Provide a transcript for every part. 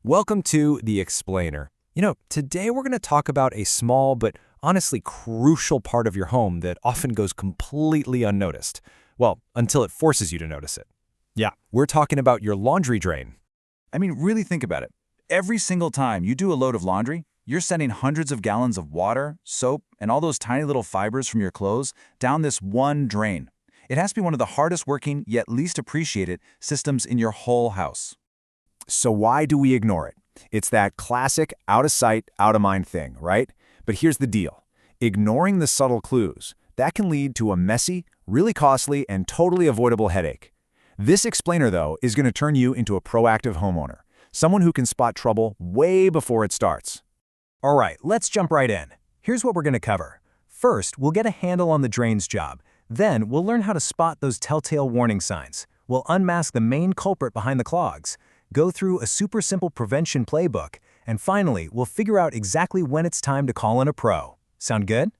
Welcome to The Explainer. Today we're going to talk about a small but honestly crucial part of your home that often goes completely unnoticed. Well, until it forces you to notice it. Yeah, we're talking about your laundry drain. Really think about it. Every single time you do a load of laundry, you're sending hundreds of gallons of water, soap, and all those tiny little fibers from your clothes down this one drain. It has to be one of the hardest working, yet least appreciated, systems in your whole house. So why do we ignore it? It's that classic out of sight, out of mind thing, right? But here's the deal. Ignoring the subtle clues, that can lead to a messy, really costly, and totally avoidable headache. This explainer, though, is going to turn you into a proactive homeowner, someone who can spot trouble way before it starts. All right, let's jump right in. Here's what we're going to cover. First, we'll get a handle on the drain's job. Then, we'll learn how to spot those telltale warning signs. We'll unmask the main culprit behind the clogs, go through a super simple prevention playbook, and finally, we'll figure out exactly when it's time to call in a pro. Sound good?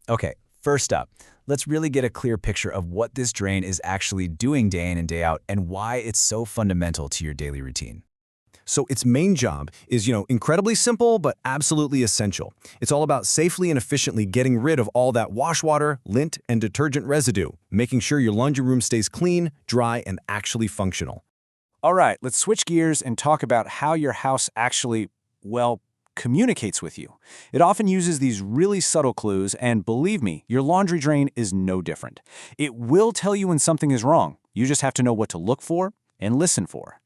Okay, first up, let's really get a clear picture of what this drain is actually doing day in and day out and why it's so fundamental to your daily routine. So its main job is, incredibly simple but absolutely essential. It's all about safely and efficiently getting rid of all that wash water, lint, and detergent residue, making sure your laundry room stays clean, dry, and actually functional. All right, let's switch gears and talk about how your house actually, communicates with you. It often uses these really subtle clues, and believe me, your laundry drain is no different. It will tell you when something is wrong. You just have to know what to look for and listen for.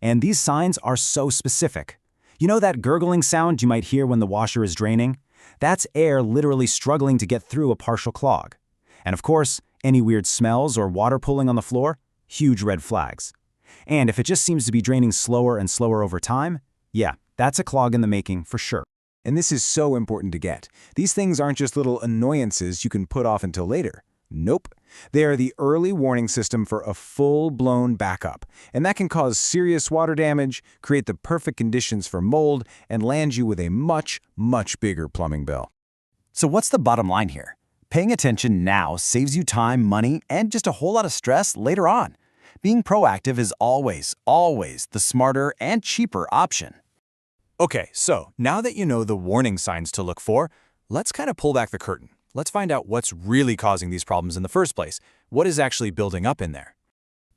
And these signs are so specific. You know that gurgling sound you might hear when the washer is draining? That's air literally struggling to get through a partial clog. And of course, any weird smells or water pooling on the floor? Huge red flags. And if it just seems to be draining slower and slower over time, yeah, that's a clog in the making for sure. And this is so important to get. These things aren't just little annoyances you can put off until later. Nope. They are the early warning system for a full-blown backup. And that can cause serious water damage, create the perfect conditions for mold, and land you with a much, much bigger plumbing bill. So what's the bottom line here? Paying attention now saves you time, money, and just a whole lot of stress later on. Being proactive is always the smarter and cheaper option. Okay, so now that you know the warning signs to look for, let's kind of pull back the curtain. Let's find out what's really causing these problems in the first place. What is actually building up in there?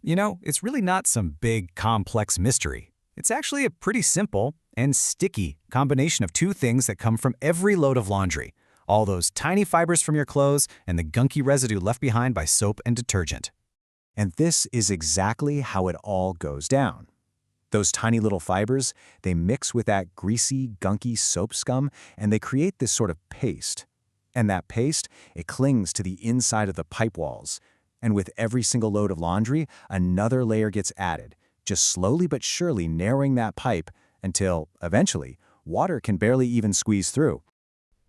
It's really not some big, complex mystery. It's actually a pretty simple and sticky combination of two things that come from every load of laundry. All those tiny fibers from your clothes and the gunky residue left behind by soap and detergent. And this is exactly how it all goes down. Those tiny little fibers, they mix with that greasy, gunky soap scum, and they create this sort of paste. And that paste, it clings to the inside of the pipe walls. And with every single load of laundry, another layer gets added, just slowly but surely narrowing that pipe until, eventually, water can barely even squeeze through.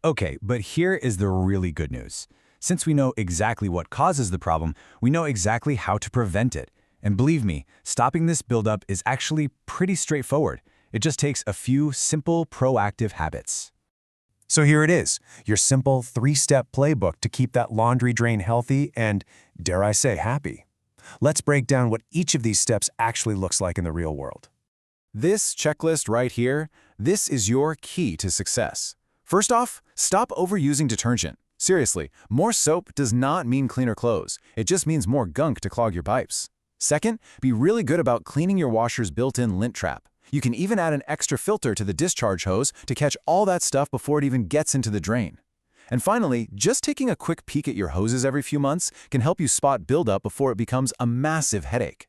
Okay, but here is the really good news. Since we know exactly what causes the problem, we know exactly how to prevent it. And believe me, stopping this buildup is actually pretty straightforward. It just takes a few simple, proactive habits. So here it is, your simple 3-step playbook to keep that laundry drain healthy and, dare I say, happy. Let's break down what each of these steps actually looks like in the real world. This checklist right here, this is your key to success. First off, stop overusing detergent. Seriously, more soap does not mean cleaner clothes. It just means more gunk to clog your pipes. Second, be really good about cleaning your washer's built-in lint trap. You can even add an extra filter to the discharge hose to catch all that stuff before it even gets into the drain. And finally, just taking a quick peek at your hoses every few months can help you spot buildup before it becomes a massive headache.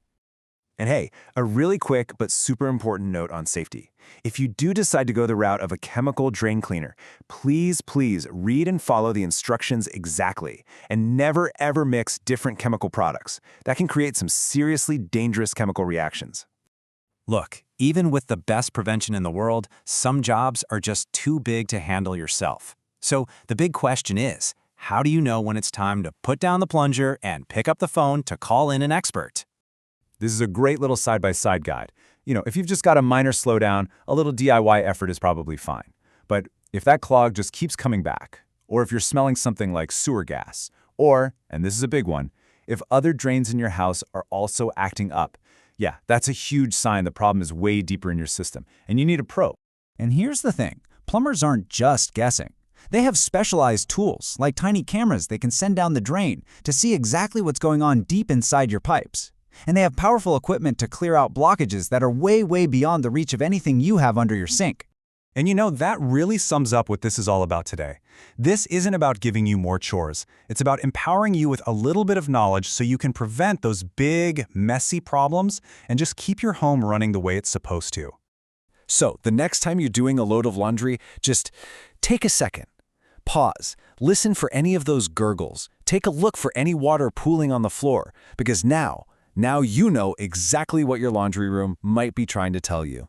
And hey, a really quick but super important note on safety. If you do decide to go the route of a chemical drain cleaner, please read and follow the instructions exactly, and never ever mix different chemical products. That can create some seriously dangerous chemical reactions. Look, even with the best prevention in the world, some jobs are just too big to handle yourself. So the big question is, how do you know when it's time to put down the plunger and pick up the phone to call in an expert? This is a great little side-by-side guide. If you've just got a minor slowdown, a little DIY effort is probably fine. But if that clog just keeps coming back, or if you're smelling something like sewer gas, or, and this is a big one, if other drains in your house are also acting up, Yeah, that's a huge sign the problem is way deeper in your system, and you need a pro. And here's the thing, plumbers aren't just guessing. They have specialized tools, like tiny cameras they can send down the drain to see exactly what's going on deep inside your pipes. And they have powerful equipment to clear out blockages that are way beyond the reach of anything you have under your sink. And you know, that really sums up what this is all about today. This isn't about giving you more chores. It's about empowering you with a little bit of knowledge so you can prevent those big, messy problems and just keep your home running the way it's supposed to. So, the next time you're doing a load of laundry, just take a second. Pause. Listen for any of those gurgles. Take a look for any water pooling on the floor, because now you know exactly what your laundry room might be trying to tell you.